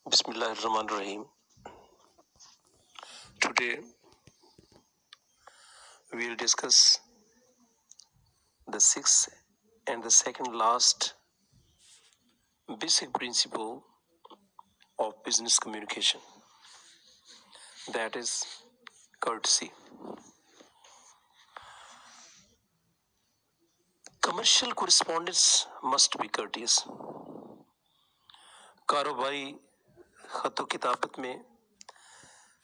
Bismillahirrahmanirrahim. Today we will discuss the sixth and the second last basic principle of business communication, that is courtesy. Commercial correspondence must be courteous. कारोबारी खतो किताबत में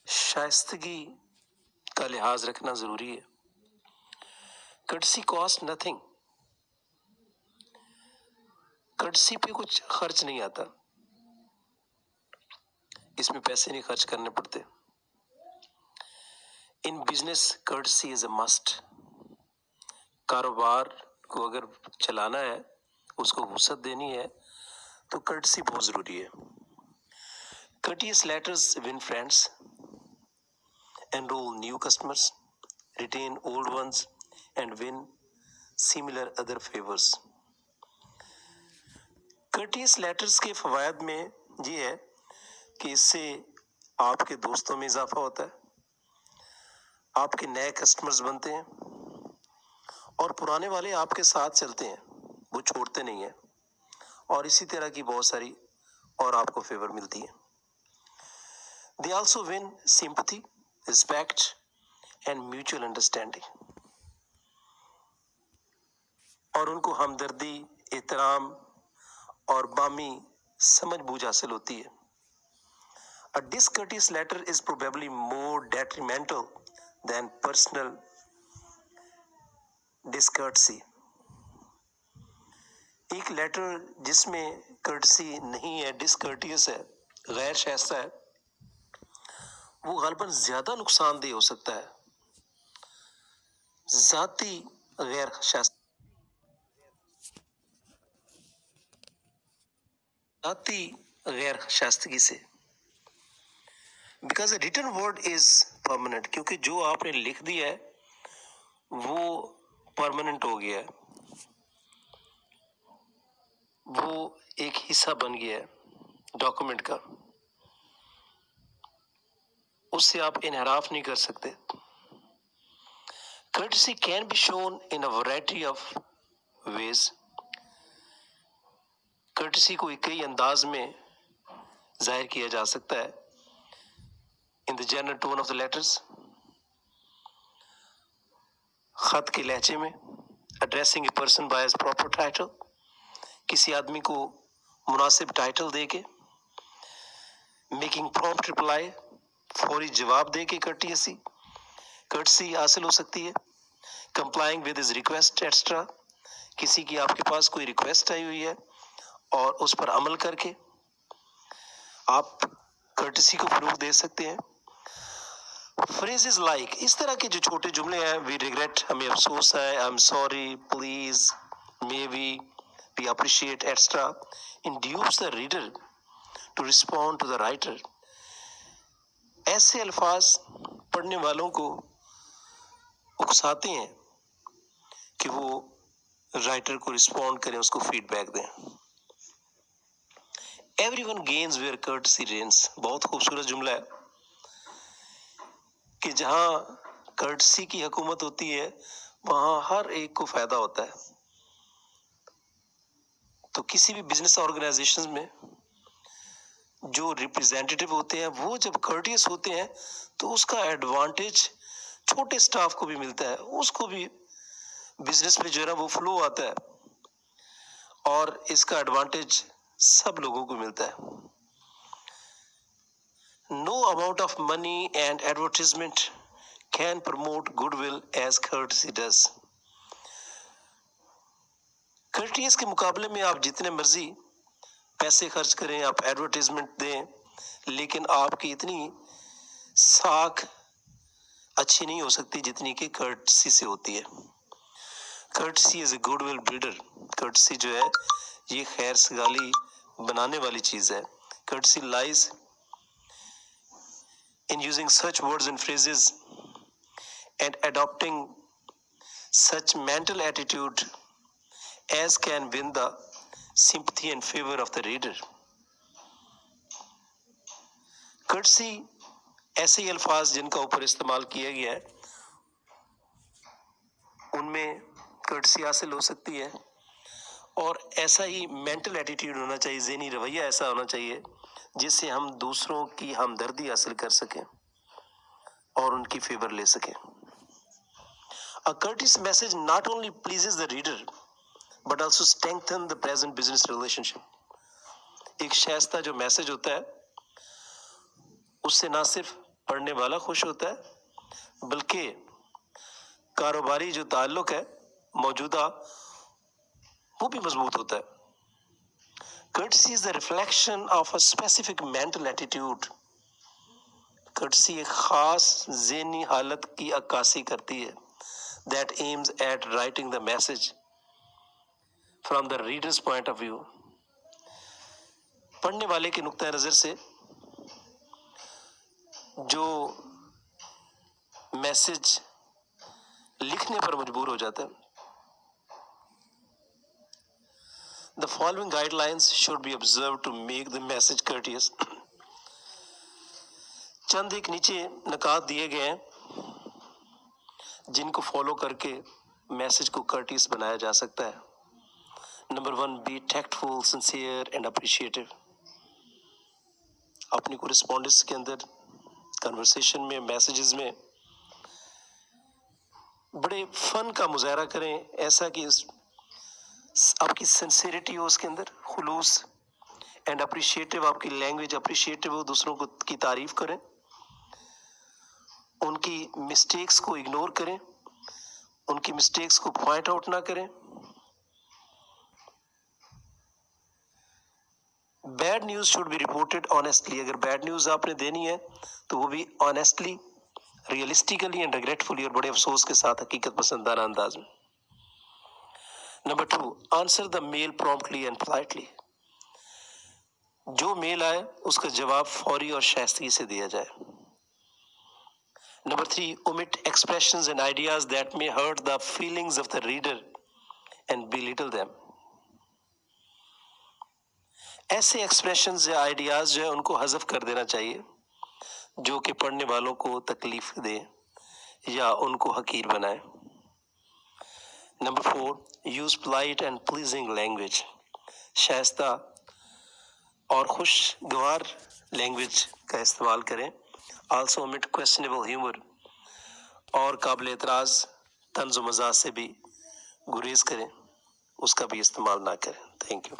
शाइस्तगी का लिहाज रखना जरूरी है. Courtesy cost nothing. Courtesy पे कुछ खर्च नहीं आता, इसमें पैसे नहीं खर्च करने पड़ते. In business courtesy is a must. कारोबार को अगर चलाना है, उसको वसअत देनी है, तो कर्टसी बहुत जरूरी है. Courteous letters win friends, enroll new customers, retain old ones, and win similar other favors. Courteous letters के फवायद में ये है कि इससे आपके दोस्तों में इजाफा होता है, आपके नए कस्टमर्स बनते हैं, और पुराने वाले आपके साथ चलते हैं, वो छोड़ते नहीं हैं, और इसी तरह की बहुत सारी और आपको फेवर मिलती है. They also win sympathy, respect, and mutual understanding. और उनको हमदर्दी, एहतराम और बामी समझ बूझ हासिल होती है. A discourteous letter is probably more detrimental than personal discourtesy. एक लेटर जिसमें कर्टसी नहीं है, डिसकर्टियस है, गैर शाइस्ता है, वो गालिबन ज्यादा नुकसानदेह हो सकता है. जाती गैर शाइस्तगी से. Because written word is permanent. क्योंकि जो आपने लिख दिया है वो परमानेंट हो गया है, वो एक हिस्सा बन गया है डॉक्यूमेंट का, उससे आप इनहराफ नहीं कर सकते. Courtesy can be shown in a variety of ways. Courtesy को कई अंदाज में जाहिर किया जा सकता है. In the general tone of the letters, खत के लहजे में, addressing a person by his proper title, किसी आदमी को मुनासिब टाइटल दे के, मेकिंग prompt reply, फौरी जवाब दे के कर्टसी हासिल हो सकती है. Complying with his request extra, किसी की आपके पास कोई रिक्वेस्ट आई हुई है और उस पर अमल करके आप कर्टसी को फरूग दे सकते हैं. फ्रेजेस लाइक, इस तरह के जो छोटे जुमले हैं, वी रिग्रेट, हमें अफसोस है, I am sorry, please, may we appreciate extra, induce the reader to respond to the writer. ऐसे अल्फाज पढ़ने वालों को उकसाते हैं कि वो राइटर को रिस्पॉन्ड करें, उसको फीडबैक दें. Everyone gains where courtesy reigns. बहुत खूबसूरत जुमला है कि जहां कर्टसी की हुकूमत होती है वहां हर एक को फायदा होता है. तो किसी भी बिजनेस ऑर्गेनाइजेशन में जो रिप्रेजेंटेटिव होते हैं वो जब कर्टियस होते हैं तो उसका एडवांटेज छोटे स्टाफ को भी मिलता है, उसको भी बिजनेस में जो है ना वो फ्लो आता है, और इसका एडवांटेज सब लोगों को मिलता है. No amount of money and advertisement can promote goodwill as courtesy does. Courteous के मुकाबले में आप जितने मर्जी पैसे खर्च करें, आप एडवर्टाइजमेंट दें, लेकिन आपकी इतनी साख अच्छी नहीं हो सकती जितनी कि कर्टसी से होती है. Courtesy is a goodwill breeder. Courtesy जो है ये खैर सगाली बनाने वाली चीज है. Courtesy lies in using such words and phrases and adopting such mental attitude as can win the sympathy and favor of the reader. Courtesy ऐसे ही अल्फाज जिनका ऊपर इस्तेमाल किया गया है उनमें कर्टसी हासिल हो सकती है, और ऐसा ही मेंटल एटीट्यूड होना चाहिए, ज़हनी रवैया ऐसा होना चाहिए जिससे हम दूसरों की हमदर्दी हासिल कर सकें और उनकी फेवर ले सकें। A courteous message not only pleases the reader but also strengthen the present business relationship. एक शाइस्ता जो मैसेज होता है उससे ना सिर्फ पढ़ने वाला खुश होता है बल्कि कारोबारी जो ताल्लुक है मौजूदा वो भी मजबूत होता है। Courtesy is the reflection of a specific mental attitude. Courtesy एक खास ज़हनी हालत की अक्कासी करती है that aims at writing the message from the reader's point of view. पढ़ने वाले के नुक्ता नज़र से जो मैसेज लिखने पर मजबूर हो जाता है। The following guidelines should be observed to make the message courteous. चंद एक नीचे नकात दिए गए हैं जिनको फॉलो करके मैसेज को कर्टियस बनाया जा सकता है। Number 1, be tactful, sincere and appreciative. अपनी कोरिस्पॉन्डेंस के अंदर, कन्वर्सेशन में, मैसेजेस में बड़े फन का मुजाहरा करें, ऐसा कि आपकी सिंसियरिटी हो उसके अंदर, खुलूस, एंड अप्रिशिएटिव, आपकी लैंग्वेज अप्रिशिएटिव हो, दूसरों को की तारीफ करें, उनकी मिस्टेक्स को इग्नोर करें, उनकी मिस्टेक्स को पॉइंट आउट ना करें। Bad news should be reported honestly. अगर बैड न्यूज आपने देनी है तो वो भी ऑनेस्टली, रियलिस्टिकली एंड रिग्रेटफुली, और बड़े अफसोस के साथ, हकीकत पसंदाना अंदाज में। Number 2, answer the mail promptly and politely. जो मेल आए उसका जवाब फौरी और शाइस्तगी से दिया जाए। Number 3, omit expressions and ideas that may hurt the feelings of the reader and belittle them. ऐसे expressions या ideas जो है उनको हज़फ कर देना चाहिए जो कि पढ़ने वालों को तकलीफ दे या उनको हकीर बनाए। Number 4, use polite and pleasing language. Shaista और खुशगवार लैंग्वेज का इस्तेमाल करें। Also omit questionable humor. और काबिल एतराज़ तंज़ व मज़ाक़ से भी गुरेज करें, उसका भी इस्तेमाल ना करें। Thank you.